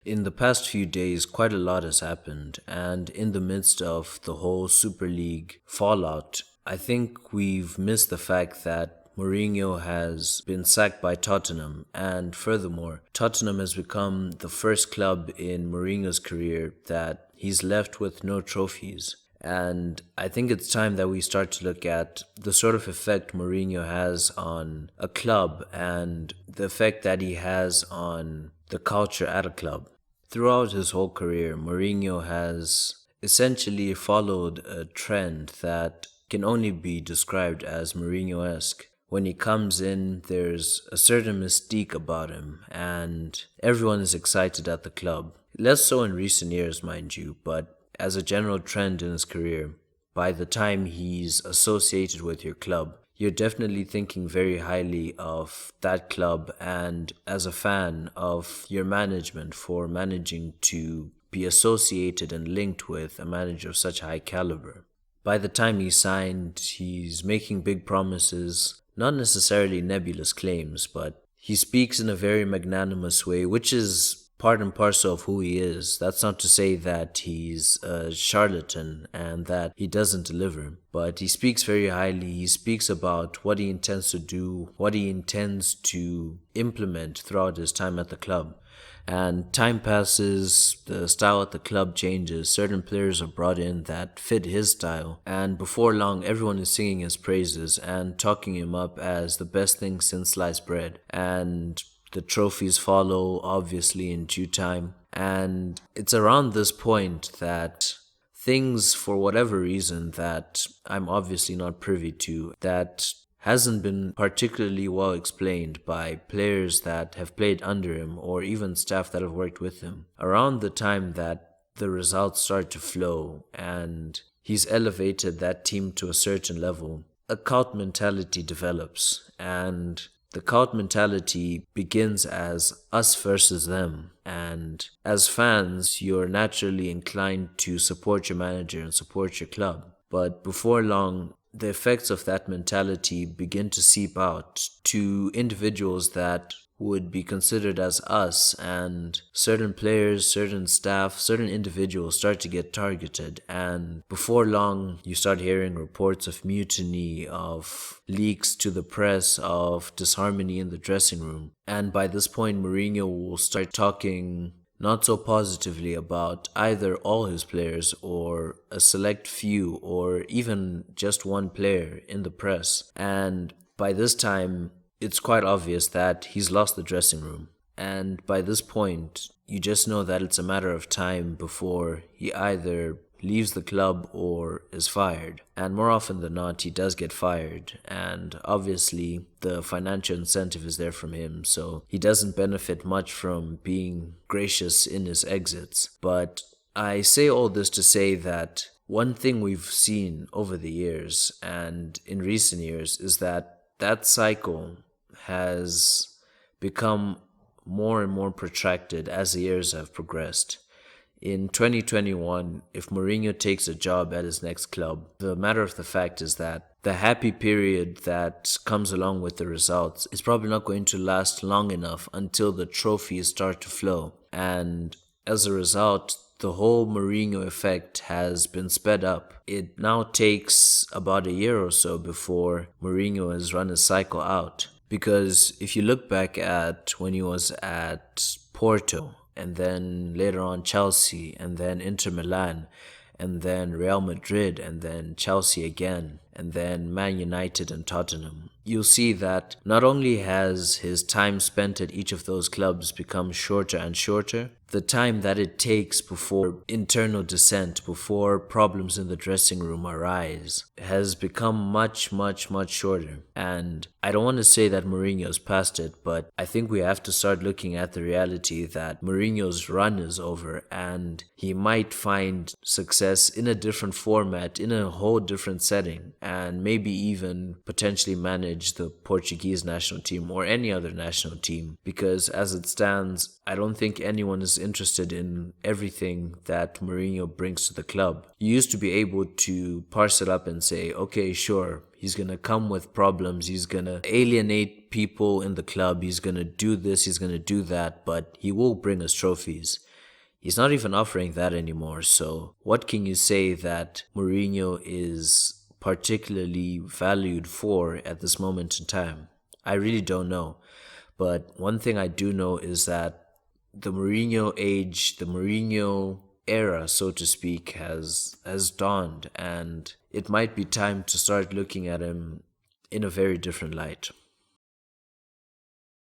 In the past few days, quite a lot has happened, and in the midst of the whole Super League fallout, I think we've missed the fact that Mourinho has been sacked by Tottenham, and furthermore, Tottenham has become the first club in Mourinho's career that he's left with no trophies. And I think it's time that we start to look at the sort of effect Mourinho has on a club and the effect that he has on the culture at a club. Throughout his whole career, Mourinho has essentially followed a trend that can only be described as Mourinho-esque. When he comes in, there's a certain mystique about him, and everyone is excited at the club. Less so in recent years, mind you, but as a general trend in his career, by the time he's associated with your club, you're definitely thinking very highly of that club and as a fan of your management for managing to be associated and linked with a manager of such high caliber. By the time he's signed, he's making big promises, not necessarily nebulous claims, but he speaks in a very magnanimous way, which is part and parcel of who he is. That's not to say that he's a charlatan and that he doesn't deliver, but he speaks very highly. He speaks about what he intends to do, what he intends to implement throughout his time at the club. And time passes, the style at the club changes, certain players are brought in that fit his style, and before long everyone is singing his praises and talking him up as the best thing since sliced bread. And the trophies follow, obviously, in due time. And it's around this point that things, for whatever reason that I'm obviously not privy to, that hasn't been particularly well explained by players that have played under him or even staff that have worked with him. Around the time that the results start to flow and he's elevated that team to a certain level, a cult mentality develops, and the cult mentality begins as us versus them, and as fans, you're naturally inclined to support your manager and support your club. But before long, the effects of that mentality begin to seep out to individuals that would be considered as us, and certain players, certain staff, certain individuals start to get targeted, and before long you start hearing reports of mutiny, of leaks to the press, of disharmony in the dressing room. And by this point Mourinho will start talking not so positively about either all his players or a select few or even just one player in the press. And by this time it's quite obvious that he's lost the dressing room. And by this point, you just know that it's a matter of time before he either leaves the club or is fired. And more often than not, he does get fired. And obviously, the financial incentive is there from him, so he doesn't benefit much from being gracious in his exits. But I say all this to say that one thing we've seen over the years and in recent years is that cycle has become more and more protracted as the years have progressed. In 2021, if Mourinho takes a job at his next club, the matter of the fact is that the happy period that comes along with the results is probably not going to last long enough until the trophies start to flow. And as a result, the whole Mourinho effect has been sped up. It now takes about a year or so before Mourinho has run his cycle out. Because if you look back at when he was at Porto, and then later on Chelsea, and then Inter Milan, and then Real Madrid, and then Chelsea again, and then Man United and Tottenham, you'll see that not only has his time spent at each of those clubs become shorter and shorter, the time that it takes before internal dissent, before problems in the dressing room arise, has become much, much, much shorter. And I don't want to say that Mourinho's past it, but I think we have to start looking at the reality that Mourinho's run is over and he might find success in a different format, in a whole different setting, and maybe even potentially manage the Portuguese national team or any other national team. Because as it stands, I don't think anyone is interested in everything that Mourinho brings to the club. You used to be able to parse it up and say, okay, sure, he's going to come with problems, he's going to alienate people in the club, he's going to do this, he's going to do that, but he will bring us trophies. He's not even offering that anymore. So, what can you say that Mourinho is particularly valued for at this moment in time? I really don't know. But one thing I do know is that the Mourinho age, the Mourinho era, so to speak, has dawned, and it might be time to start looking at him in a very different light.